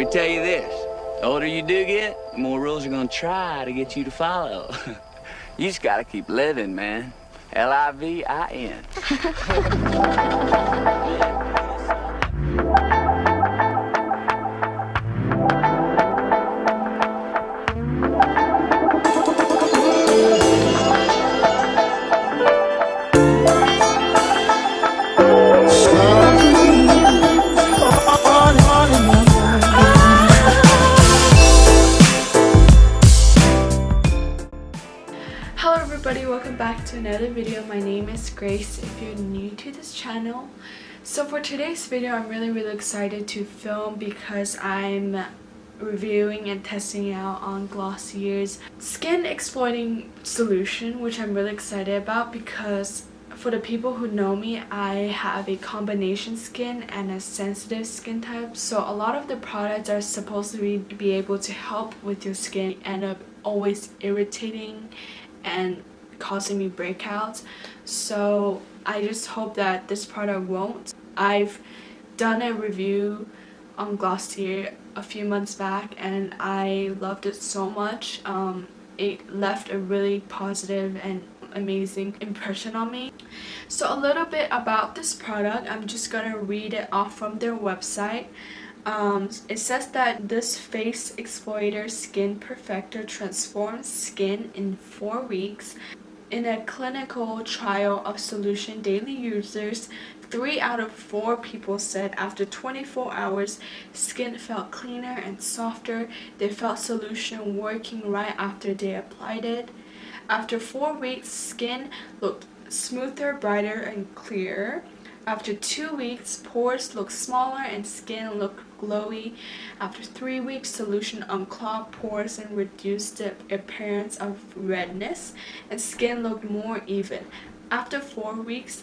me tell you this. The older you do get, the more rules are gonna try to get you to follow. You just gotta keep living, man. Livin. Hello everybody, welcome back to another video. My name is Grace if you're new to this channel. So for today's video, I'm really excited to film because I'm reviewing and testing out on Glossier's skin exfoliating solution, which I'm really excited about because for the people who know me, I have a combination skin and a sensitive skin type. So a lot of the products are supposed to be able to help with your skin end up always irritating and causing me breakouts. So I just hope that this product won't. I've done a review on Glossier a few months back and I loved it so much. It left a really positive and amazing impression on me. So a little bit about this product, I'm just gonna read it off from their website. It says that this face exfoliator skin perfector transforms skin in 4 weeks. In a clinical trial of solution, daily users 3 out of 4 people said after 24 hours skin felt cleaner and softer. They felt solution working right after they applied it. After 4 weeks, skin looked smoother, brighter, and clearer. After 2 weeks, pores looked smaller and skin looked glowy. After 3 weeks, solution unclogged pores and reduced the appearance of redness, and skin looked more even. After 4 weeks,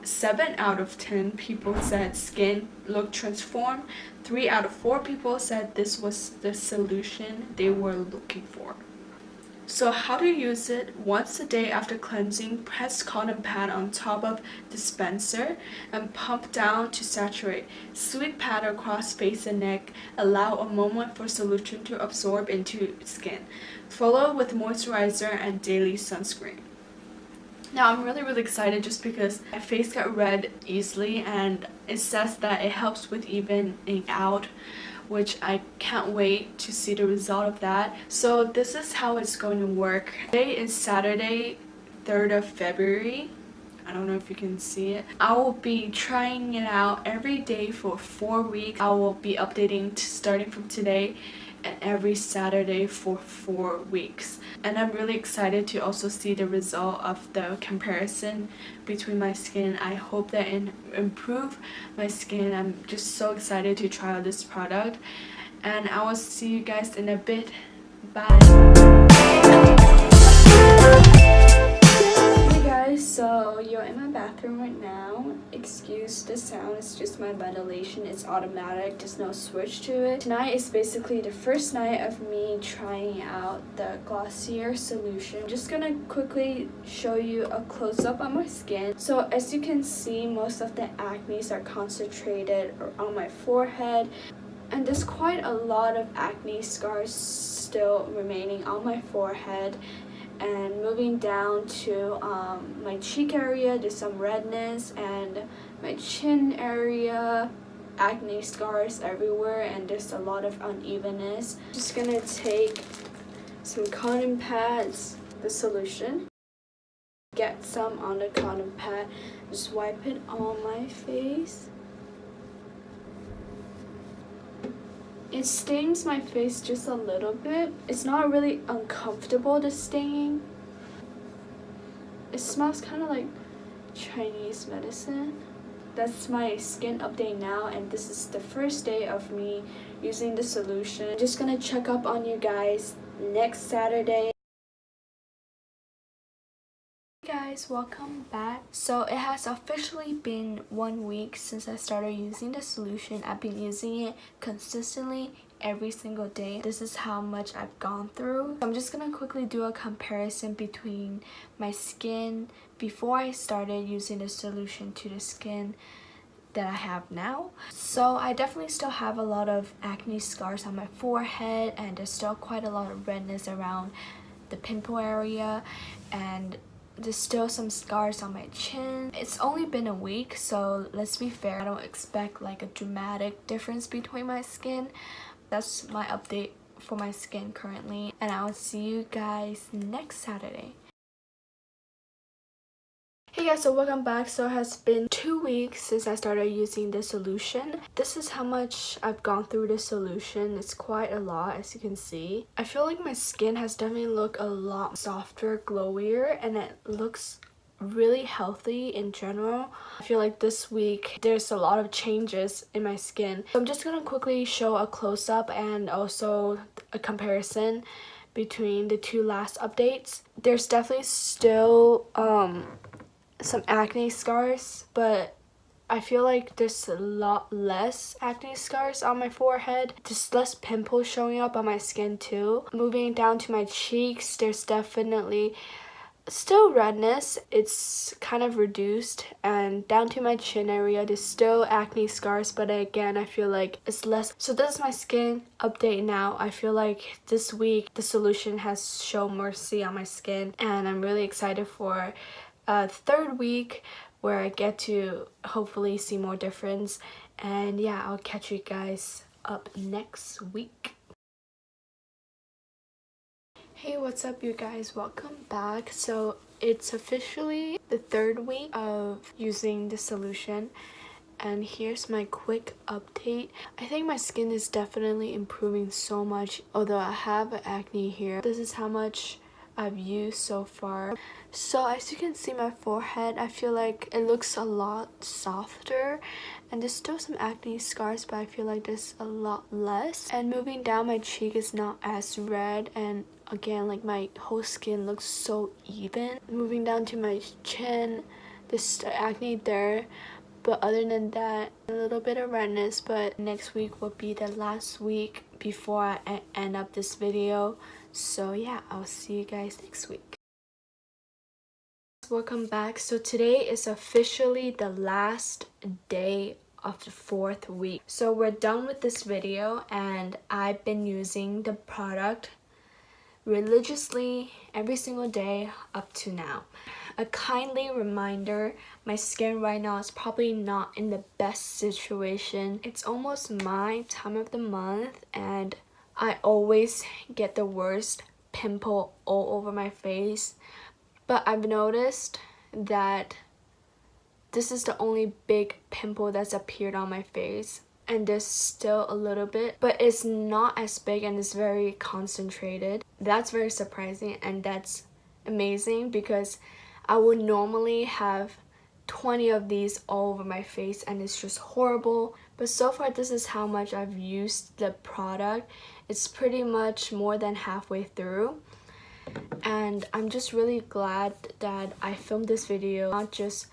7 out of 10 people said skin looked transformed. 3 out of 4 people said this was the solution they were looking for. So how to use it: once a day after cleansing, press cotton pad on top of dispenser and pump down to saturate. Sweep pad across face and neck. Allow a moment for solution to absorb into skin. Follow with moisturizer and daily sunscreen. Now I'm really excited just because my face got red easily and it says that it helps with evening out, which I can't wait to see the result of that. So this is how it's going to work. Today is Saturday, 3rd of February. I don't know if you can see it. I will be trying it out every day for 4 weeks. I will be updating starting from today and every Saturday for 4 weeks. And I'm really excited to also see the result of the comparison between my skin. I hope that it improve my skin. I'm just so excited to try out this product. And I will see you guys in a bit. Bye. So you're in my bathroom right now. Excuse the sound, it's just my ventilation. It's automatic, there's no switch to it. Tonight is basically the first night of me trying out the Glossier Solution. I'm just gonna quickly show you a close-up on my skin. So as you can see, most of the acne are concentrated on my forehead. And there's quite a lot of acne scars still remaining on my forehead. And moving down to my cheek area, there's some redness, and my chin area, acne scars everywhere, and there's a lot of unevenness. Just gonna take some cotton pads, the solution, get some on the cotton pad, just wipe it on my face. It stings my face just a little bit. It's not really uncomfortable, the stinging. It smells kind of like Chinese medicine. That's my skin update now, and this is the first day of me using the solution. I'm just gonna check up on you guys next Saturday. Hey guys, welcome back. So it has officially been 1 week since I started using the solution. I've been using it consistently every single day. This is how much I've gone through. I'm just gonna quickly do a comparison between my skin before I started using the solution to the skin that I have now. So I definitely still have a lot of acne scars on my forehead, and there's still quite a lot of redness around the pimple area, and there's still some scars on my chin. It's only been a week, so let's be fair, I don't expect like a dramatic difference between my skin. That's my update for my skin currently, and I'll see you guys next Saturday. Hey guys, so welcome back. So it has been 2 weeks since I started using this solution. This is how much I've gone through this solution. It's quite a lot, as you can see. I feel like my skin has definitely looked a lot softer, glowier, and it looks really healthy in general. I feel like this week there's a lot of changes in my skin. So I'm just gonna quickly show a close-up and also a comparison between the two last updates. There's definitely still some acne scars, but I feel like there's a lot less acne scars on my forehead. There's less pimples showing up on my skin too. Moving down to my cheeks, there's definitely still redness. It's kind of reduced, and down to my chin area there's still acne scars, but again I feel like it's less. So this is my skin update now. I feel like this week the solution has shown mercy on my skin, and I'm really excited for third week where I get to hopefully see more difference. And yeah, I'll catch you guys up next week. Hey, what's up you guys, welcome back. So it's officially the third week of using the solution, and here's my quick update. I think my skin is definitely improving so much, although I have acne here. This is how much I've used so far. So as you can see, my forehead, I feel like it looks a lot softer, and there's still some acne scars, but I feel like there's a lot less. And moving down my cheek is not as red, and again, like my whole skin looks so even. Moving down to my chin, there's acne there, but other than that, a little bit of redness. But next week will be the last week before I end up this video. So yeah, I'll see you guys next week. Welcome back. So today is officially the last day of the 4th week. So we're done with this video, and I've been using the product religiously every single day up to now. A kindly reminder, my skin right now is probably not in the best situation. It's almost my time of the month, and I always get the worst pimple all over my face. But I've noticed that this is the only big pimple that's appeared on my face, and there's still a little bit, but it's not as big and it's very concentrated. That's very surprising, and that's amazing because I would normally have 20 of these all over my face, and it's just horrible. But so far, this is how much I've used the product. It's pretty much more than halfway through, and I'm just really glad that I filmed this video, not just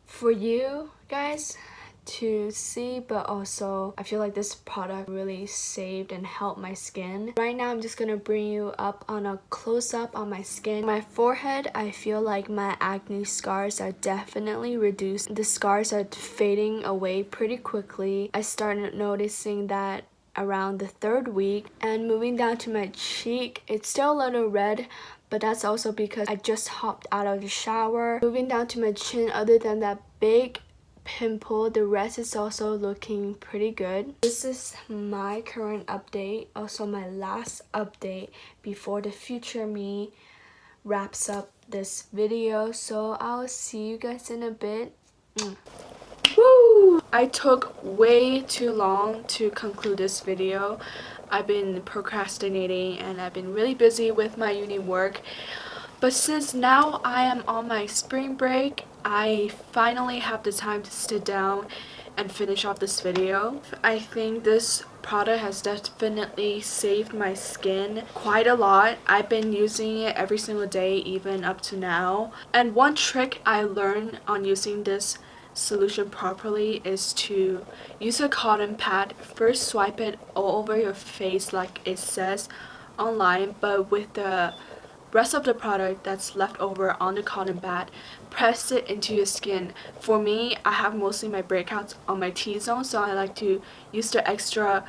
for you guys to see, but also I feel like this product really saved and helped my skin. Right now I'm just gonna bring you up on a close-up on my skin. My forehead, I feel like my acne scars are definitely reduced. The scars are fading away pretty quickly. I started noticing that around the 3rd week. And moving down to my cheek, it's still a little red, but that's also because I just hopped out of the shower. Moving down to my chin, other than that big pimple, the rest is also looking pretty good. This is my current update, also my last update before the future me wraps up this video. So I'll see you guys in a bit. Woo! I took way too long to conclude this video. I've been procrastinating and I've been really busy with my uni work. But since now I am on my spring break, I finally have the time to sit down and finish off this video. I think this product has definitely saved my skin quite a lot. I've been using it every single day, even up to now. And one trick I learned on using this solution properly is to use a cotton pad. First swipe it all over your face like it says online, but with the rest of the product that's left over on the cotton pad, press it into your skin. For me, I have mostly my breakouts on my T-zone, so I like to use the extra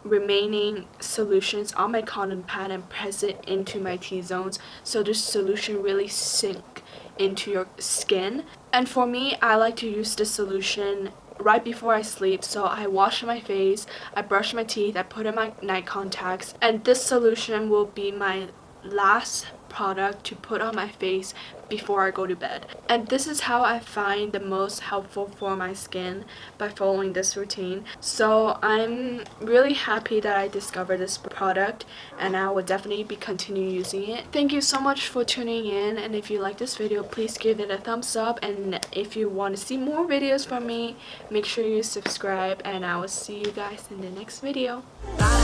remaining solutions on my cotton pad and press it into my T-zones so the solution really sink into your skin. And for me, I like to use this solution right before I sleep. So I wash my face, I brush my teeth, I put in my night contacts, and this solution will be my last product to put on my face before I go to bed. And this is how I find the most helpful for my skin, by following this routine. So I'm really happy that I discovered this product, and I will definitely be continuing using it. Thank you so much for tuning in, and if you like this video, please give it a thumbs up, and if you want to see more videos from me, make sure you subscribe, and I will see you guys in the next video. Bye!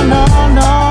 No, no, no, no.